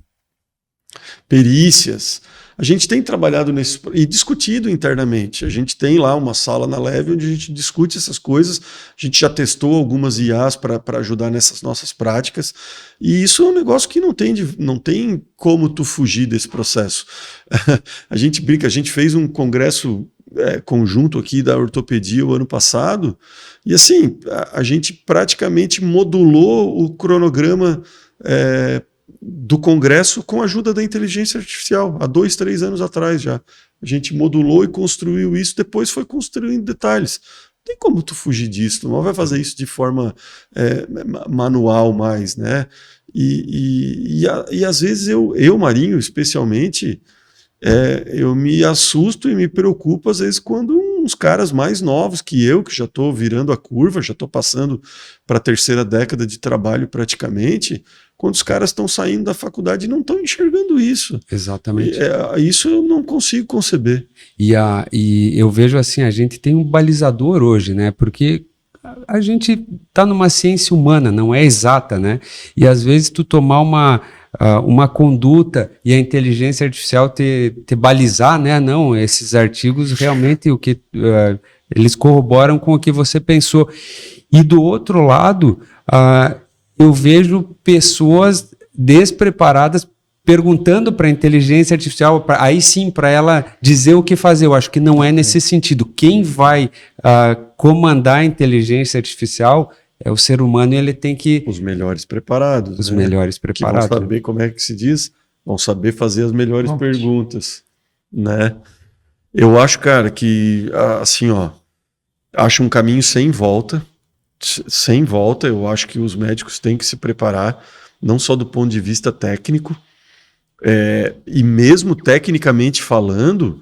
perícias. A gente tem trabalhado nisso e discutido internamente. A gente tem lá uma sala na Leve onde a gente discute essas coisas. A gente já testou algumas IAs para ajudar nessas nossas práticas. E isso é um negócio que não tem como tu fugir desse processo. A gente brinca, a gente fez um congresso conjunto aqui da ortopedia o ano passado, e assim, a gente praticamente modulou o cronograma do congresso com a ajuda da inteligência artificial, há 2, 3 anos atrás já. A gente modulou e construiu isso, depois foi construindo detalhes. Não tem como tu fugir disso, tu não vai fazer isso de forma manual mais, né? E às vezes eu, Marinho, especialmente, eu me assusto e me preocupo às vezes quando uns caras mais novos que eu, que já estou virando a curva, já estou passando para a 3ª década de trabalho praticamente, quando os caras estão saindo da faculdade e não estão enxergando isso. Exatamente. Isso eu não consigo conceber. E eu vejo assim, a gente tem um balizador hoje, né? Porque a gente está numa ciência humana, não é exata, né? E às vezes tu tomar uma conduta e a inteligência artificial te balizar, né? Não, esses artigos realmente eles corroboram com o que você pensou. E do outro lado, eu vejo pessoas despreparadas perguntando para a inteligência artificial, aí sim, para ela dizer o que fazer. Eu acho que não é nesse sentido. Quem vai comandar a inteligência artificial é o ser humano, e ele tem que... Os melhores preparados. Os melhores preparados. Que vão saber como é que se diz, vão saber fazer as melhores perguntas, né? Eu acho, cara, que, assim, acho um caminho sem volta. Sem volta, eu acho que os médicos têm que se preparar, não só do ponto de vista técnico, e mesmo tecnicamente falando,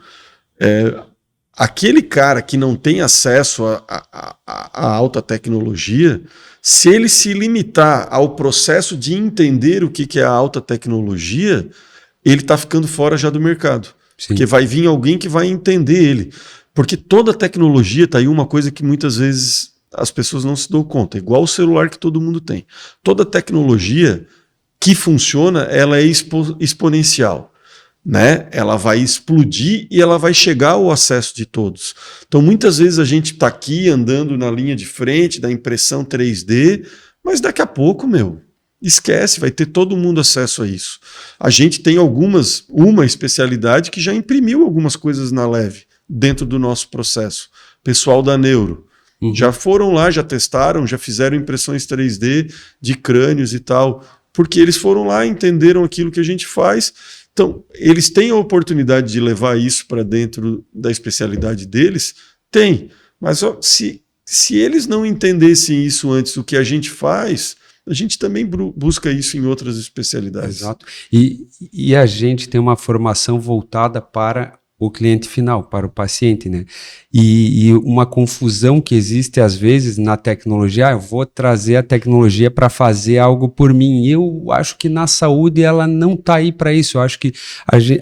aquele cara que não tem acesso à alta tecnologia, se ele se limitar ao processo de entender o que é a alta tecnologia, ele está ficando fora já do mercado. Sim. Porque vai vir alguém que vai entender ele. Porque toda tecnologia, está aí uma coisa que muitas vezes as pessoas não se dão conta, igual o celular que todo mundo tem. Toda tecnologia que funciona, ela é exponencial, né? Ela vai explodir e ela vai chegar ao acesso de todos. Então, muitas vezes a gente está aqui andando na linha de frente da impressão 3D, mas daqui a pouco, esquece, vai ter todo mundo acesso a isso. A gente tem uma especialidade que já imprimiu algumas coisas na Leve, dentro do nosso processo. Pessoal da Neuro. Já foram lá, já testaram, já fizeram impressões 3D de crânios e tal, porque eles foram lá, entenderam aquilo que a gente faz. Então, eles têm a oportunidade de levar isso para dentro da especialidade deles? Tem. Mas se eles não entendessem isso antes do que a gente faz, a gente também busca isso em outras especialidades. Exato. E a gente tem uma formação voltada para o cliente final, para o paciente, né? E uma confusão que existe às vezes na tecnologia, eu vou trazer a tecnologia para fazer algo por mim. Eu acho que na saúde ela não está aí para isso. Eu acho que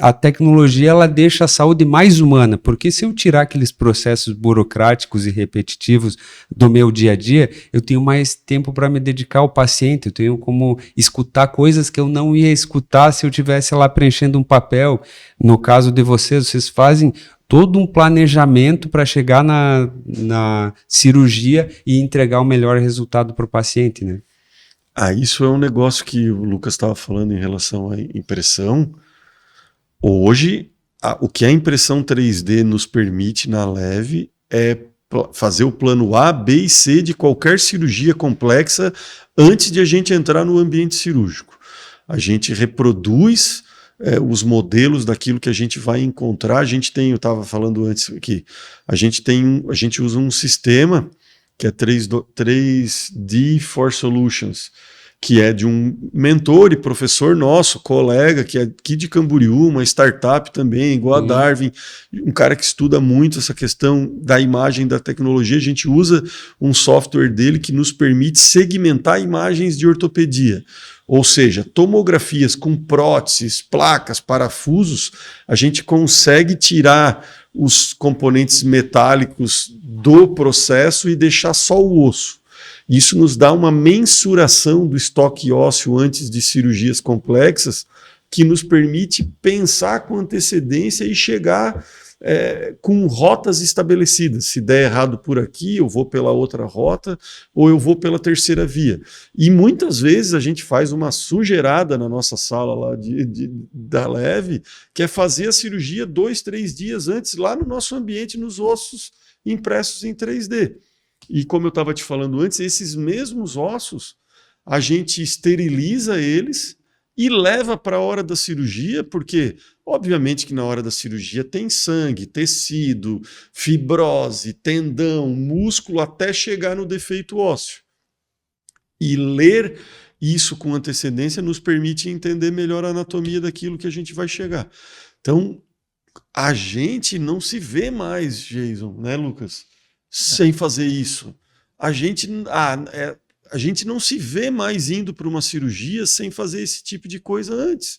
a tecnologia ela deixa a saúde mais humana, porque se eu tirar aqueles processos burocráticos e repetitivos do meu dia a dia, eu tenho mais tempo para me dedicar ao paciente, eu tenho como escutar coisas que eu não ia escutar se eu estivesse lá preenchendo um papel. No caso de vocês fazem todo um planejamento para chegar na cirurgia e entregar o melhor resultado para o paciente, né? Isso é um negócio que o Lucas estava falando em relação à impressão. Hoje, o que a impressão 3D nos permite na Leve é fazer o plano A, B e C de qualquer cirurgia complexa antes de a gente entrar no ambiente cirúrgico. A gente reproduz os modelos daquilo que a gente vai encontrar. A gente tem, eu estava falando antes aqui, a gente usa um sistema que é 3D for Solutions, que é de um mentor e professor nosso, colega, que é aqui de Camboriú, uma startup também, igual a Darwin, um cara que estuda muito essa questão da imagem, da tecnologia. A gente usa um software dele que nos permite segmentar imagens de ortopedia. Ou seja, tomografias com próteses, placas, parafusos, a gente consegue tirar os componentes metálicos do processo e deixar só o osso. Isso nos dá uma mensuração do estoque ósseo antes de cirurgias complexas, que nos permite pensar com antecedência e chegar com rotas estabelecidas. Se der errado por aqui, eu vou pela outra rota ou eu vou pela terceira via. E muitas vezes a gente faz uma sujeirada na nossa sala lá da Leve, que é fazer a cirurgia 2, 3 dias antes, lá no nosso ambiente, nos ossos impressos em 3D. E como eu estava te falando antes, esses mesmos ossos, a gente esteriliza eles e leva para a hora da cirurgia, porque obviamente que na hora da cirurgia tem sangue, tecido, fibrose, tendão, músculo, até chegar no defeito ósseo. E ler isso com antecedência nos permite entender melhor a anatomia daquilo que a gente vai chegar. Então, a gente não se vê mais, Jason, né, Lucas? Sem fazer isso. A gente não se vê mais indo para uma cirurgia sem fazer esse tipo de coisa antes.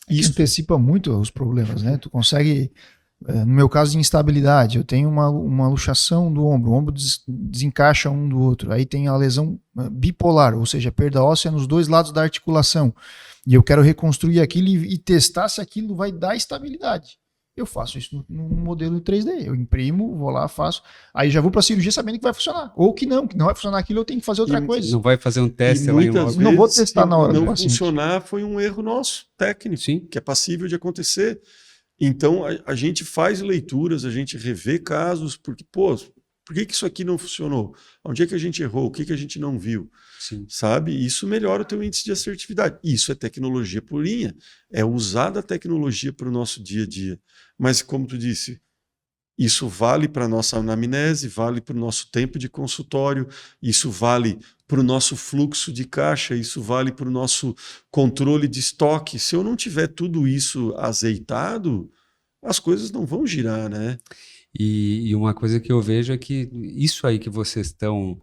Isso antecipa muito os problemas, né? Tu consegue, no meu caso de instabilidade, eu tenho uma luxação do ombro, o ombro desencaixa um do outro, aí tem a lesão bipolar, ou seja, perda óssea nos dois lados da articulação, e eu quero reconstruir aquilo e testar se aquilo vai dar estabilidade. Eu faço isso no modelo 3D. Eu imprimo, vou lá, faço. Aí já vou para a cirurgia sabendo que vai funcionar. Ou que não vai funcionar aquilo, eu tenho que fazer outra coisa. Não vai fazer um teste lá em logo. Não vou testar na hora. Não funcionar foi um erro nosso, técnico, sim, que é passível de acontecer. Então a gente faz leituras, a gente revê casos, porque, por que isso aqui não funcionou? Onde é que a gente errou? O que a gente não viu? Sim. Sabe? Isso melhora o teu índice de assertividade. Isso é tecnologia purinha. É usar da tecnologia para o nosso dia a dia. Mas, como tu disse, isso vale para a nossa anamnese, vale para o nosso tempo de consultório, isso vale para o nosso fluxo de caixa, isso vale para o nosso controle de estoque. Se eu não tiver tudo isso azeitado, as coisas não vão girar, né? E uma coisa que eu vejo é que isso aí que vocês estão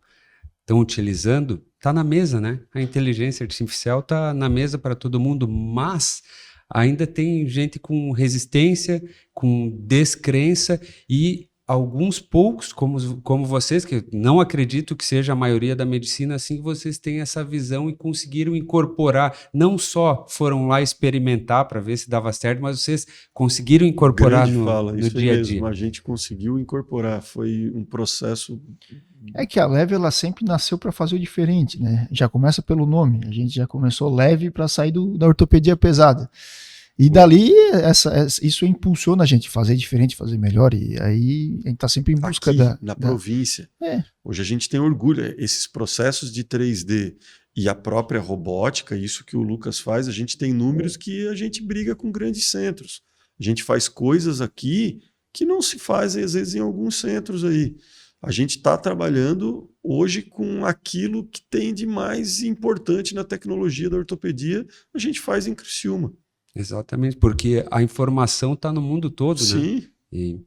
utilizando está na mesa, né? A inteligência artificial está na mesa para todo mundo, mas ainda tem gente com resistência, com descrença e alguns poucos, como vocês, que não acredito que seja a maioria da medicina, assim, que vocês têm essa visão e conseguiram incorporar, não só foram lá experimentar para ver se dava certo, mas vocês conseguiram incorporar no dia a dia. A gente conseguiu incorporar, foi um processo... É que a Leve, ela sempre nasceu para fazer o diferente, né? Já começa pelo nome, a gente já começou leve para sair da ortopedia pesada. E dali, isso impulsiona a gente a fazer diferente, fazer melhor, e aí a gente está sempre em busca aqui, na província. Hoje a gente tem orgulho, esses processos de 3D e a própria robótica, isso que o Lucas faz, a gente tem números que a gente briga com grandes centros. A gente faz coisas aqui que não se fazem, às vezes, em alguns centros aí. A gente está trabalhando hoje com aquilo que tem de mais importante na tecnologia da ortopedia, a gente faz em Criciúma. Exatamente, porque a informação está no mundo todo, sim, né? E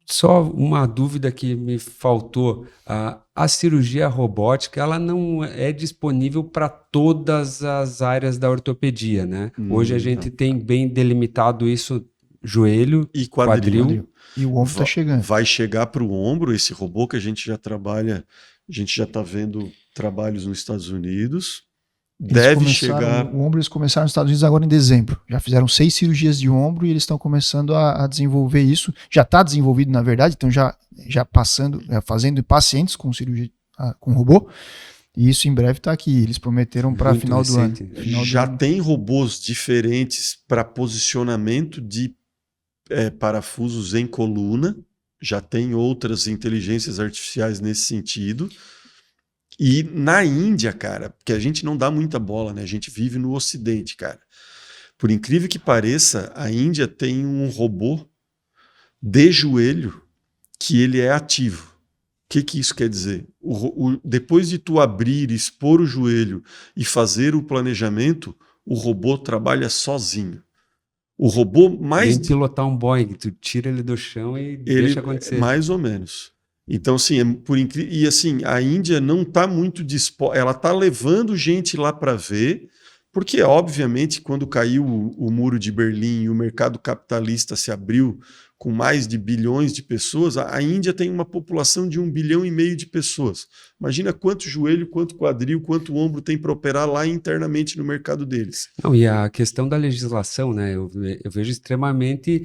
só uma dúvida que me faltou, a cirurgia robótica, ela não é disponível para todas as áreas da ortopedia, né? Hoje a gente tem bem delimitado isso, joelho e quadril. E o ombro está chegando. Vai chegar para o ombro, esse robô que a gente já trabalha, a gente já está vendo trabalhos nos Estados Unidos. Deve chegar. O ombro eles começaram nos Estados Unidos agora em dezembro. Já fizeram 6 cirurgias de ombro e eles estão começando a desenvolver isso. Já está desenvolvido, na verdade, então já fazendo pacientes com cirurgia com robô. E isso em breve está aqui. Eles prometeram para final do ano. Já tem robôs diferentes para posicionamento de parafusos em coluna, já tem outras inteligências artificiais nesse sentido. E na Índia, cara, porque a gente não dá muita bola, né? A gente vive no Ocidente, cara. Por incrível que pareça, a Índia tem um robô de joelho que ele é ativo. O que isso quer dizer? Depois de tu abrir, expor o joelho e fazer o planejamento, o robô trabalha sozinho. O robô mais... Nem pilotar um Boeing, tu tira ele do chão e deixa acontecer. Mais ou menos. Então, assim, e assim, a Índia não está muito disposta, ela está levando gente lá para ver, porque, obviamente, quando caiu o muro de Berlim e o mercado capitalista se abriu com mais de bilhões de pessoas, a Índia tem uma população de 1,5 bilhão de pessoas. Imagina quanto joelho, quanto quadril, quanto ombro tem para operar lá internamente no mercado deles. Não, e a questão da legislação, né? Eu vejo extremamente...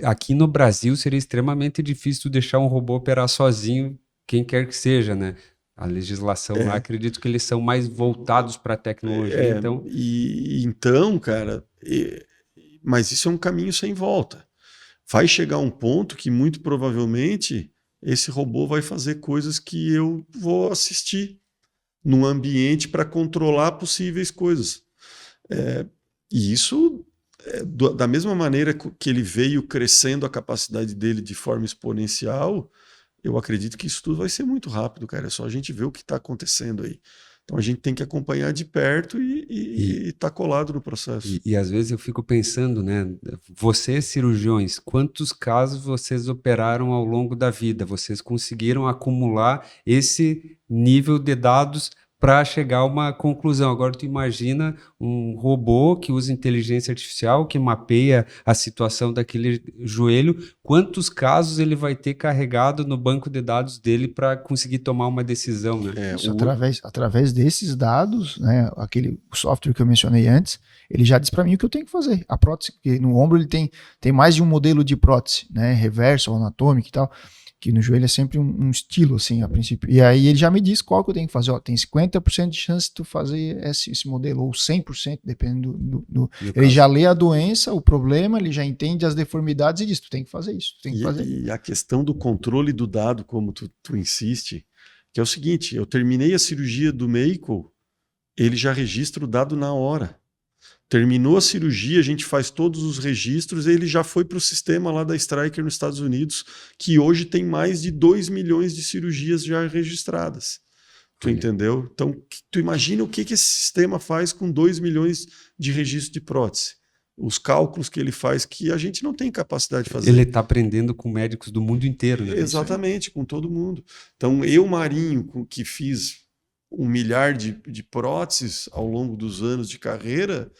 aqui no Brasil seria extremamente difícil deixar um robô operar sozinho, quem quer que seja, né? A legislação lá, acredito que eles são mais voltados para a tecnologia, então... Então, cara, mas isso é um caminho sem volta. Vai chegar um ponto que muito provavelmente esse robô vai fazer coisas que eu vou assistir num ambiente para controlar possíveis coisas. E isso... da mesma maneira que ele veio crescendo a capacidade dele de forma exponencial, eu acredito que isso tudo vai ser muito rápido, cara. É só a gente ver o que está acontecendo aí. Então a gente tem que acompanhar de perto e estar colado no processo. E às vezes eu fico pensando, né? Vocês, cirurgiões, quantos casos vocês operaram ao longo da vida? Vocês conseguiram acumular esse nível de dados para chegar a uma conclusão. Agora tu imagina um robô que usa inteligência artificial, que mapeia a situação daquele joelho, quantos casos ele vai ter carregado no banco de dados dele para conseguir tomar uma decisão, né? Isso, através desses dados, né, o software que eu mencionei antes, ele já diz para mim o que eu tenho que fazer. A prótese, porque no ombro ele tem mais de um modelo de prótese, né, reverso, anatômico e tal, que no joelho é sempre um estilo, assim, a princípio. E aí ele já me diz qual que eu tenho que fazer. Ó, tem 50% de chance de tu fazer esse modelo, ou 100%, dependendo do ele já lê a doença, o problema, ele já entende as deformidades e diz, tu tem que fazer isso, tu tem que fazer. E a questão do controle do dado, como tu insiste, que é o seguinte, eu terminei a cirurgia do Mako, ele já registra o dado na hora. Terminou a cirurgia, a gente faz todos os registros, ele já foi para o sistema lá da Stryker nos Estados Unidos, que hoje tem mais de 2 milhões de cirurgias já registradas. Tu entendeu? Então, tu imagina o que esse sistema faz com 2 milhões de registros de prótese. Os cálculos que ele faz que a gente não tem capacidade de fazer. Ele está aprendendo com médicos do mundo inteiro, né? Exatamente, com todo mundo. Então, eu, Marinho, que fiz 1 milhar de próteses ao longo dos anos de carreira,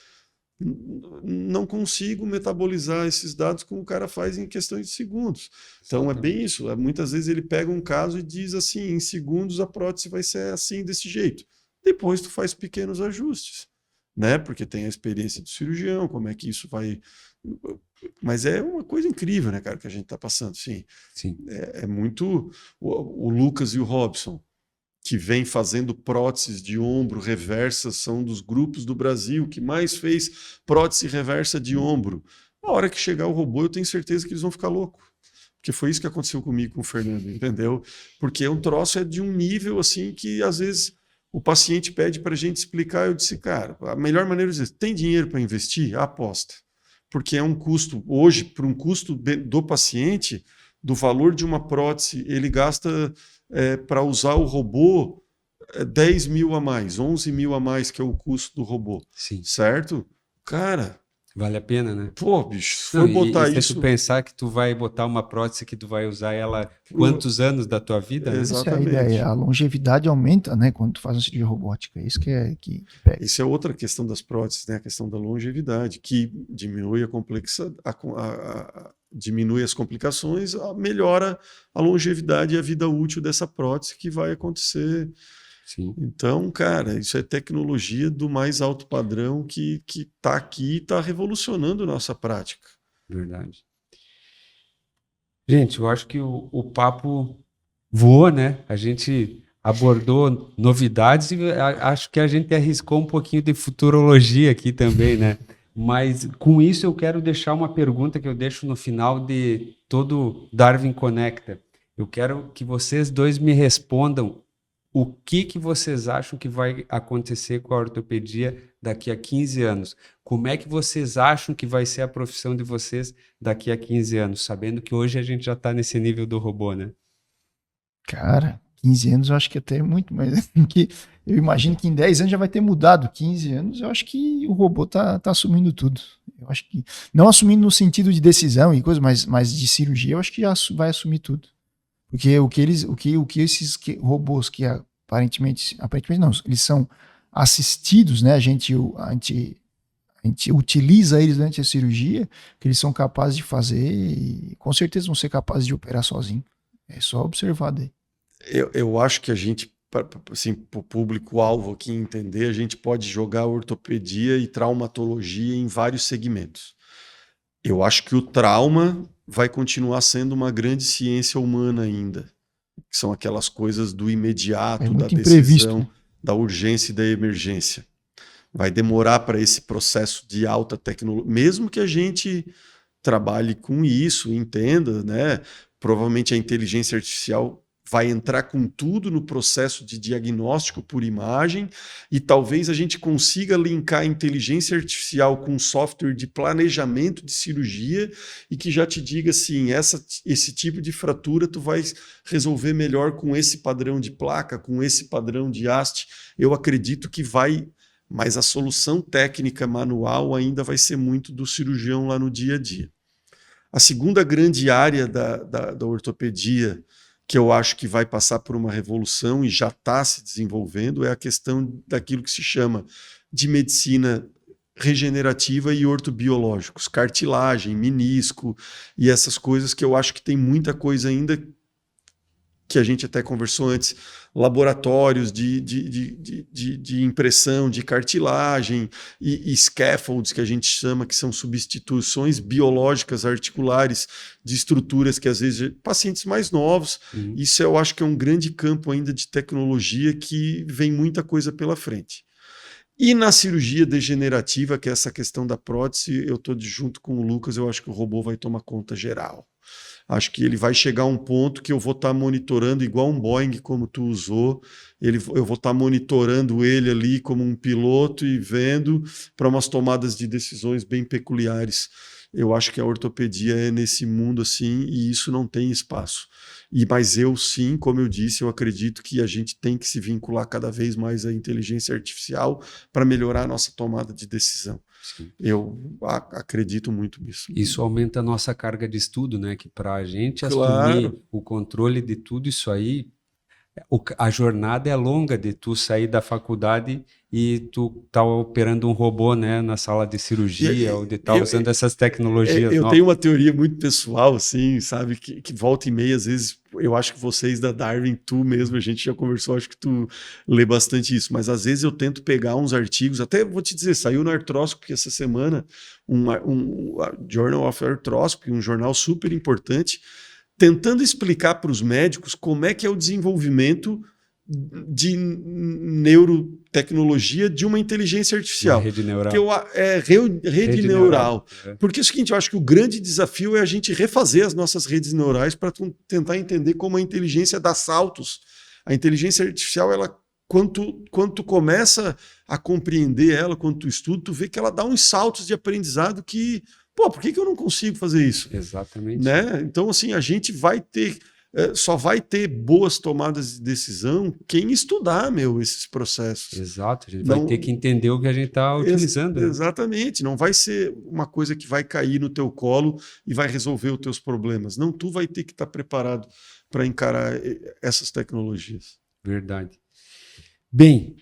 não consigo metabolizar esses dados como o cara faz em questões de segundos. Então é bem isso. Muitas vezes ele pega um caso e diz assim, em segundos a prótese vai ser assim, desse jeito. Depois tu faz pequenos ajustes, né? Porque tem a experiência do cirurgião, como é que isso vai... Mas é uma coisa incrível, né, cara, que a gente está passando. Sim. É muito... O Lucas e o Robson, que vem fazendo próteses de ombro reversas, são um dos grupos do Brasil que mais fez prótese reversa de ombro. Na hora que chegar o robô, eu tenho certeza que eles vão ficar loucos. Porque foi isso que aconteceu comigo com o Fernando, entendeu? Porque um troço de um nível assim que, às vezes, o paciente pede para a gente explicar. Eu disse, cara, a melhor maneira de dizer, tem dinheiro para investir? Aposta. Porque é um custo, hoje, para um custo do paciente, do valor de uma prótese, ele gasta... para usar o robô, 10 mil a mais, 11 mil a mais, que é o custo do robô. Sim. Certo? Cara... Vale a pena, né? Pô, bicho, se for botar e isso... se tu pensar que tu vai botar uma prótese que tu vai usar ela quantos anos da tua vida, né? Exatamente. Essa é a ideia. A longevidade aumenta, né, quando tu faz uma cirurgia robótica. Isso que pega. Isso é outra questão das próteses, né? A questão da longevidade, que diminui diminui as complicações, melhora a longevidade e a vida útil dessa prótese que vai acontecer. Sim. Então, cara, isso é tecnologia do mais alto padrão que está aqui e está revolucionando nossa prática. Verdade. Gente, eu acho que o papo voou, né? A gente abordou novidades e acho que a gente arriscou um pouquinho de futurologia aqui também, né? Mas com isso eu quero deixar uma pergunta que eu deixo no final de todo Darwin Conecta. Eu quero que vocês dois me respondam o que vocês acham que vai acontecer com a ortopedia daqui a 15 anos. Como é que vocês acham que vai ser a profissão de vocês daqui a 15 anos? Sabendo que hoje a gente já está nesse nível do robô, né? Cara, 15 anos eu acho que até é muito, mas que eu imagino que em 10 anos já vai ter mudado. 15 anos eu acho que o robô tá assumindo tudo. Eu acho que, não assumindo no sentido de decisão e coisa, mas de cirurgia eu acho que já vai assumir tudo. Porque o que esses robôs que aparentemente não, eles são assistidos, né? A gente utiliza eles durante a cirurgia, que eles são capazes de fazer e com certeza vão ser capazes de operar sozinho. É só observar daí. Eu acho que a gente, assim, para o público-alvo aqui entender, a gente pode jogar ortopedia e traumatologia em vários segmentos. Eu acho que o trauma vai continuar sendo uma grande ciência humana ainda, que são aquelas coisas do imediato, da decisão, né? Da urgência e da emergência. Vai demorar para esse processo de alta tecnologia, mesmo que a gente trabalhe com isso, entenda, né? Provavelmente a inteligência artificial vai entrar com tudo no processo de diagnóstico por imagem e talvez a gente consiga linkar a inteligência artificial com software de planejamento de cirurgia e que já te diga assim, esse tipo de fratura tu vai resolver melhor com esse padrão de placa, com esse padrão de haste. Eu acredito que vai, mas a solução técnica manual ainda vai ser muito do cirurgião lá no dia a dia. A segunda grande área da ortopedia que eu acho que vai passar por uma revolução e já está se desenvolvendo, é a questão daquilo que se chama de medicina regenerativa e ortobiológicos, cartilagem, menisco e essas coisas que eu acho que tem muita coisa ainda que a gente até conversou antes, laboratórios de impressão de cartilagem e scaffolds, que a gente chama, que são substituições biológicas articulares de estruturas que às vezes pacientes mais novos, isso eu acho que é um grande campo ainda de tecnologia que vem muita coisa pela frente. E na cirurgia degenerativa, que é essa questão da prótese, eu estou junto com o Lucas, eu acho que o robô vai tomar conta geral. Acho que ele vai chegar a um ponto que eu vou estar monitorando igual um Boeing, como tu usou, eu vou estar monitorando ele ali como um piloto e vendo para umas tomadas de decisões bem peculiares. Eu acho que a ortopedia é nesse mundo assim e isso não tem espaço. Mas eu sim, como eu disse, eu acredito que a gente tem que se vincular cada vez mais à inteligência artificial para melhorar a nossa tomada de decisão. Sim. Eu acredito muito nisso. Isso aumenta a nossa carga de estudo, né? Que para a gente assumir o controle de tudo isso aí, a jornada é longa de tu sair da faculdade e tu tá operando um robô, né, na sala de cirurgia ou de estar usando essas tecnologias eu novas. Tenho uma teoria muito pessoal, assim, sabe, que volta e meia, às vezes, eu acho que vocês da Darwin, tu mesmo, a gente já conversou, acho que tu lê bastante isso, mas às vezes eu tento pegar uns artigos, até vou te dizer, saiu no Arthroscopy essa semana, um Journal of Arthroscopy, um jornal super importante, tentando explicar para os médicos como é que é o desenvolvimento de neurotecnologia de uma inteligência artificial. Rede neural. Rede neural. Porque é o seguinte, eu acho que o grande desafio é a gente refazer as nossas redes neurais para tentar entender como a inteligência dá saltos. A inteligência artificial, ela, quando tu começa a compreender ela, quando tu estuda, tu vê que ela dá uns saltos de aprendizado que... Pô, por que eu não consigo fazer isso? Exatamente. Né? Então, assim, a gente vai ter... só vai ter boas tomadas de decisão quem estudar, esses processos. Exato, a gente vai ter que entender o que a gente está utilizando. Exatamente, não vai ser uma coisa que vai cair no teu colo e vai resolver os teus problemas. Não, tu vai ter que estar preparado para encarar essas tecnologias. Verdade. Bem,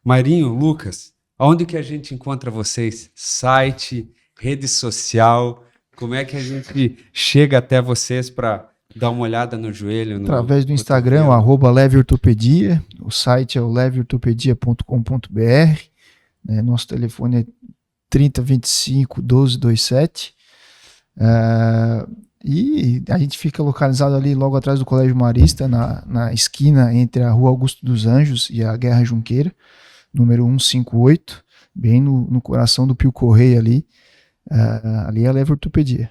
Marinho, Lucas, aonde que a gente encontra vocês? Site, rede social, como é que a gente chega até vocês para dar uma olhada no joelho? Através do Instagram, @leveortopedia, o site é o leveortopedia.com.br, né? Nosso telefone é 3025 1227, e a gente fica localizado ali logo atrás do Colégio Marista, na esquina entre a Rua Augusto dos Anjos e a Guerra Junqueira, número 158. bem no coração do Pio Correia ali. Ali é a Leve Ortopedia.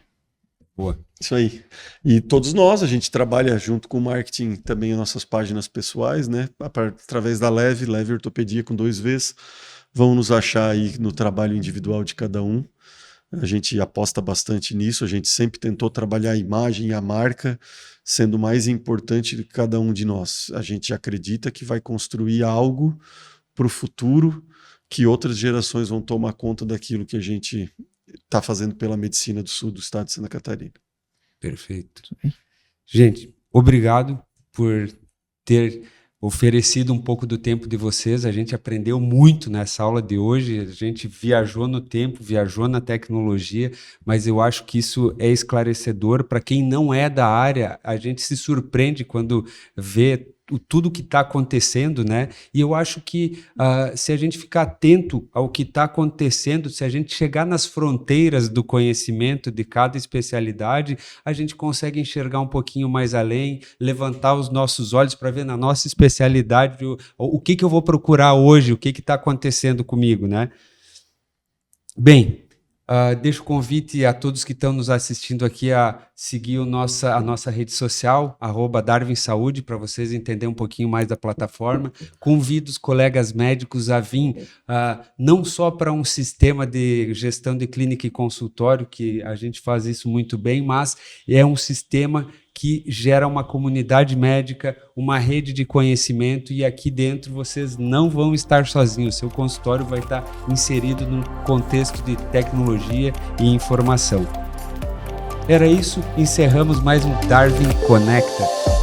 Boa. Isso aí. E todos nós, a gente trabalha junto com o marketing também as nossas páginas pessoais, né? Através da Leve Ortopedia com 2 Vs. Vão nos achar aí no trabalho individual de cada um. A gente aposta bastante nisso, a gente sempre tentou trabalhar a imagem e a marca sendo mais importante do que cada um de nós. A gente acredita que vai construir algo para o futuro, que outras gerações vão tomar conta daquilo que a gente está fazendo pela medicina do sul do estado de Santa Catarina. Perfeito. Gente, obrigado por ter oferecido um pouco do tempo de vocês. A gente aprendeu muito nessa aula de hoje, a gente viajou no tempo, viajou na tecnologia, mas eu acho que isso é esclarecedor. Para quem não é da área, a gente se surpreende quando vê tudo que está acontecendo, né? E eu acho que se a gente ficar atento ao que está acontecendo, se a gente chegar nas fronteiras do conhecimento de cada especialidade, a gente consegue enxergar um pouquinho mais além, levantar os nossos olhos para ver na nossa especialidade o que eu vou procurar hoje, o que está acontecendo comigo, né? Bem, deixo o convite a todos que estão nos assistindo aqui a seguir a nossa rede social, @DarwinSaúde, para vocês entenderem um pouquinho mais da plataforma. Convido os colegas médicos a vir não só para um sistema de gestão de clínica e consultório, que a gente faz isso muito bem, mas é um sistema que gera uma comunidade médica, uma rede de conhecimento, e aqui dentro vocês não vão estar sozinhos. Seu consultório vai estar inserido num contexto de tecnologia e informação. Era isso, encerramos mais um Darwin Conecta.